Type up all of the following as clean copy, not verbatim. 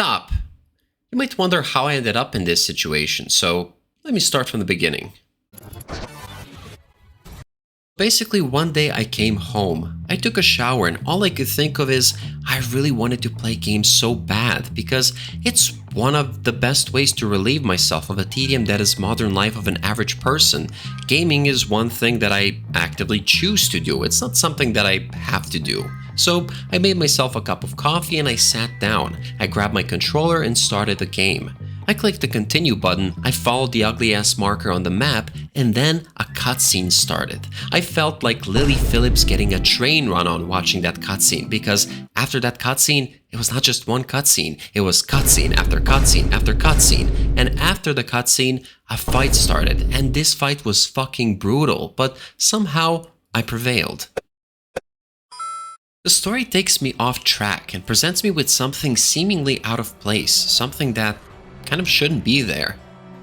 stop! You might wonder how I ended up in this situation, so let me start from the beginning. Basically, one day I came home, I took a shower, and all I could think of is I really wanted to play games so bad because it's one of the best ways to relieve myself of the tedium that is modern life of an average person. Gaming is one thing that I actively choose to do, it's not something that I have to do. So I made myself a cup of coffee and I sat down. I grabbed my controller and started the game. I clicked the continue button, I followed the ugly ass marker on the map, and then a cutscene started. I felt like Lily Phillips getting a train run on watching that cutscene, because after that cutscene, it was not just one cutscene, it was cutscene after cutscene after cutscene. And after the cutscene, a fight started, and this fight was fucking brutal, but somehow I prevailed. The story takes me off track and presents me with something seemingly out of place, something that kind of shouldn't be there.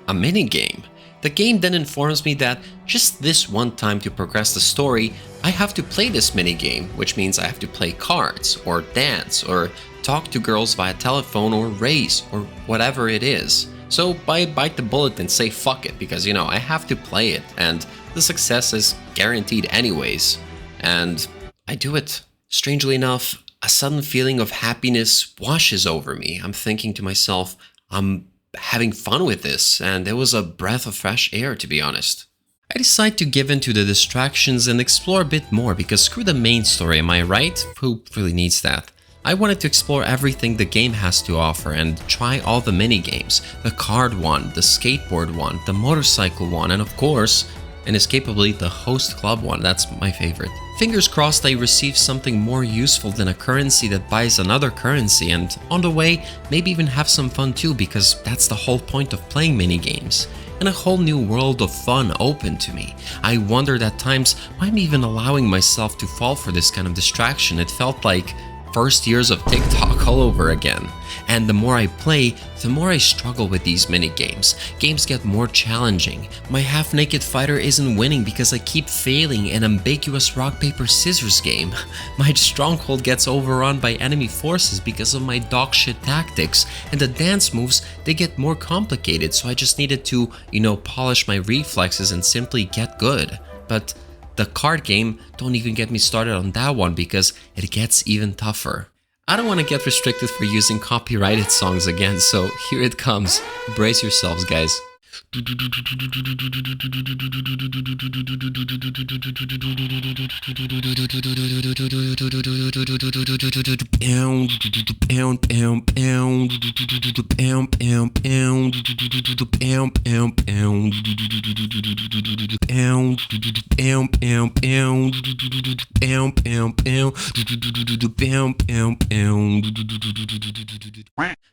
A minigame. The game then informs me that just this one time to progress the story, I have to play this minigame, which means I have to play cards, or dance, or talk to girls via telephone, or race, or whatever it is. So I bite the bullet and say fuck it, because I have to play it, and the success is guaranteed anyways. And I do it. Strangely enough, a sudden feeling of happiness washes over me. I'm thinking to myself, I'm having fun with this, and it was a breath of fresh air, to be honest. I decide to give in to the distractions and explore a bit more, because screw the main story, am I right? Who really needs that? I wanted to explore everything the game has to offer and try all the mini-games. The card one, the skateboard one, the motorcycle one, and of course, inescapably, the host club one. That's my favorite. Fingers crossed I receive something more useful than a currency that buys another currency, and on the way, maybe even have some fun too, because that's the whole point of playing minigames. And a whole new world of fun opened to me. I wondered at times why I'm even allowing myself to fall for this kind of distraction. It felt like first years of TikTok all over again. And the more I play, the more I struggle with these mini-games. Games get more challenging. My half-naked fighter isn't winning because I keep failing an ambiguous rock-paper-scissors game. My stronghold gets overrun by enemy forces because of my dogshit tactics. And the dance moves, they get more complicated, so I just needed to, polish my reflexes and simply get good. But the card game, don't even get me started on that one because it gets even tougher. I don't want to get restricted for using copyrighted songs again, so here it comes. Brace yourselves, guys.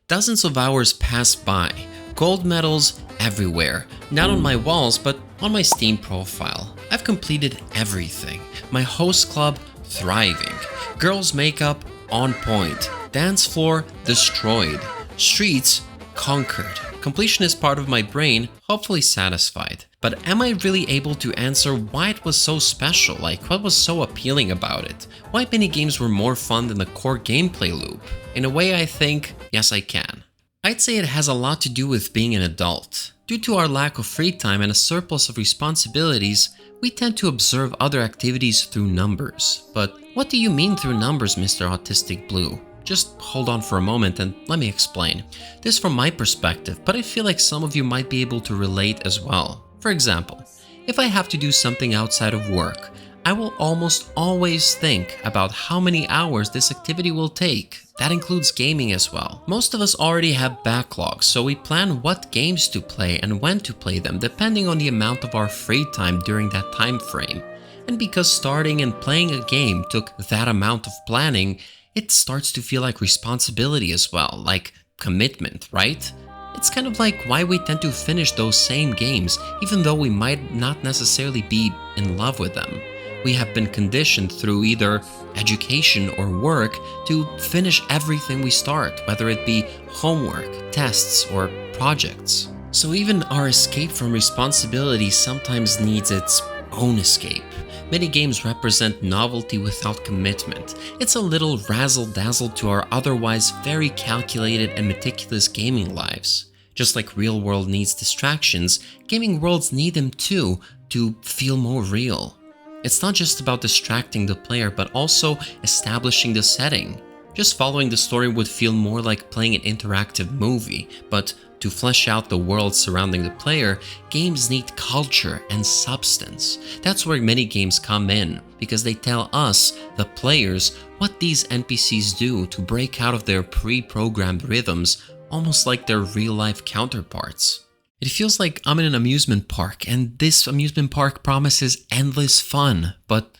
Dozens of hours pass by. Gold medals everywhere. Not on my walls, but on my Steam profile. I've completed everything. My host club, thriving. Girls' makeup, on point. Dance floor, destroyed. Streets, conquered. Completion is part of my brain, hopefully satisfied. But am I really able to answer why it was so special? Like, what was so appealing about it? Why minigames were more fun than the core gameplay loop? In a way, I think, yes, I can. I'd say it has a lot to do with being an adult. Due to our lack of free time and a surplus of responsibilities, we tend to observe other activities through numbers. But what do you mean through numbers, Mr. Autistic Blue? Just hold on for a moment and let me explain. This from my perspective, but I feel like some of you might be able to relate as well. For example, if I have to do something outside of work, I will almost always think about how many hours this activity will take. That includes gaming as well. Most of us already have backlogs, so we plan what games to play and when to play them depending on the amount of our free time during that time frame. And because starting and playing a game took that amount of planning, it starts to feel like responsibility as well, like commitment, right? It's kind of like why we tend to finish those same games even though we might not necessarily be in love with them. We have been conditioned through either education or work to finish everything we start, whether it be homework, tests, or projects. So even our escape from responsibility sometimes needs its own escape. minigames represent novelty without commitment. It's a little razzle-dazzle to our otherwise very calculated and meticulous gaming lives. Just like real world needs distractions, gaming worlds need them too to feel more real. It's not just about distracting the player, but also establishing the setting. Just following the story would feel more like playing an interactive movie, but to flesh out the world surrounding the player, games need culture and substance. That's where minigames come in, because they tell us, the players, what these NPCs do to break out of their pre-programmed rhythms, almost like their real-life counterparts. It feels like I'm in an amusement park, and this amusement park promises endless fun, but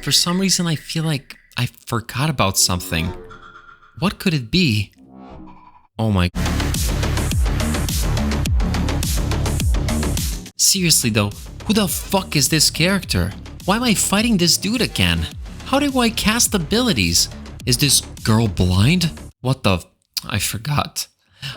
for some reason I feel like I forgot about something. What could it be? Oh my... Seriously though, who the fuck is this character? Why am I fighting this dude again? How do I cast abilities? Is this girl blind? What the... I forgot.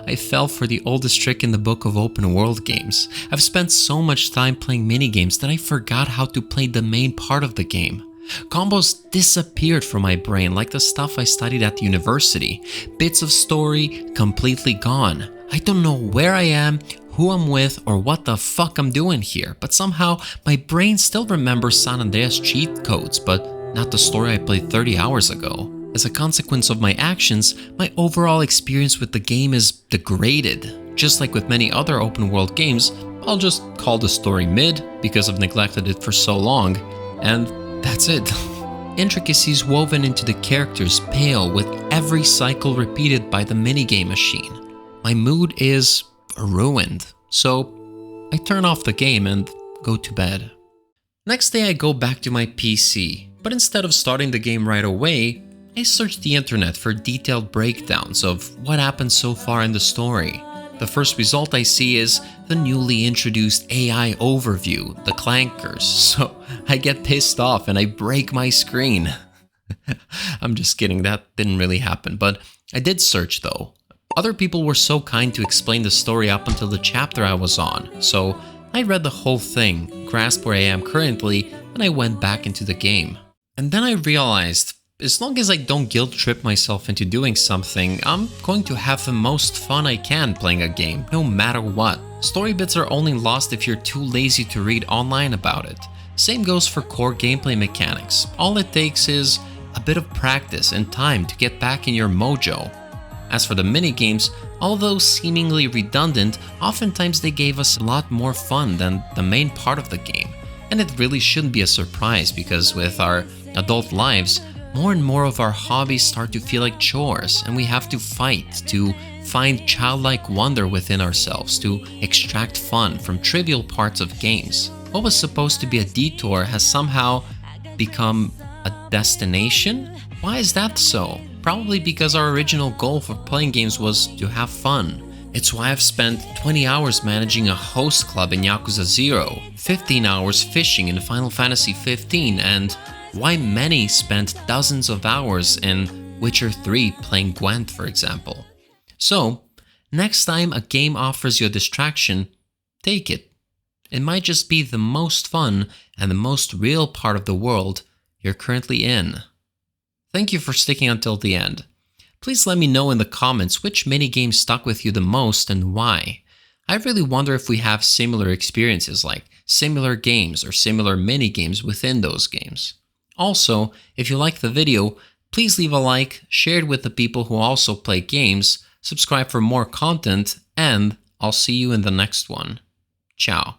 I fell for the oldest trick in the book of open world games. I've spent so much time playing minigames that I forgot how to play the main part of the game. Combos disappeared from my brain like the stuff I studied at university. Bits of story completely gone. I don't know where I am, who I'm with, or what the fuck I'm doing here, but somehow my brain still remembers San Andreas cheat codes, but not the story I played 30 hours ago. As a consequence of my actions, my overall experience with the game is degraded. Just like with many other open world games, I'll just call the story mid because I've neglected it for so long, and that's it. Intricacies woven into the characters pale with every cycle repeated by the minigame machine. My mood is ruined, so I turn off the game and go to bed. Next day I go back to my PC, but instead of starting the game right away, I search the internet for detailed breakdowns of what happened so far in the story. The first result I see is the newly introduced AI overview, the clankers, so I get pissed off and I break my screen. I'm just kidding, that didn't really happen, but I did search though. Other people were so kind to explain the story up until the chapter I was on, so I read the whole thing, grasped where I am currently, and I went back into the game. And then I realized, as long as I don't guilt trip myself into doing something, I'm going to have the most fun I can playing a game, no matter what. Story bits are only lost if you're too lazy to read online about it. Same goes for core gameplay mechanics. All it takes is a bit of practice and time to get back in your mojo. As for the minigames, although seemingly redundant, oftentimes they gave us a lot more fun than the main part of the game. And it really shouldn't be a surprise because with our adult lives, more and more of our hobbies start to feel like chores, and we have to fight to find childlike wonder within ourselves, to extract fun from trivial parts of games. What was supposed to be a detour has somehow become a destination? Why is that so? Probably because our original goal for playing games was to have fun. It's why I've spent 20 hours managing a host club in Yakuza 0, 15 hours fishing in Final Fantasy 15, and why many spent dozens of hours in Witcher 3 playing Gwent, for example. So, next time a game offers you a distraction, take it. It might just be the most fun and the most real part of the world you're currently in. Thank you for sticking until the end. Please let me know in the comments which minigame stuck with you the most and why. I really wonder if we have similar experiences, like similar games or similar minigames within those games. Also, if you like the video, please leave a like, share it with the people who also play games, subscribe for more content, and I'll see you in the next one. Ciao.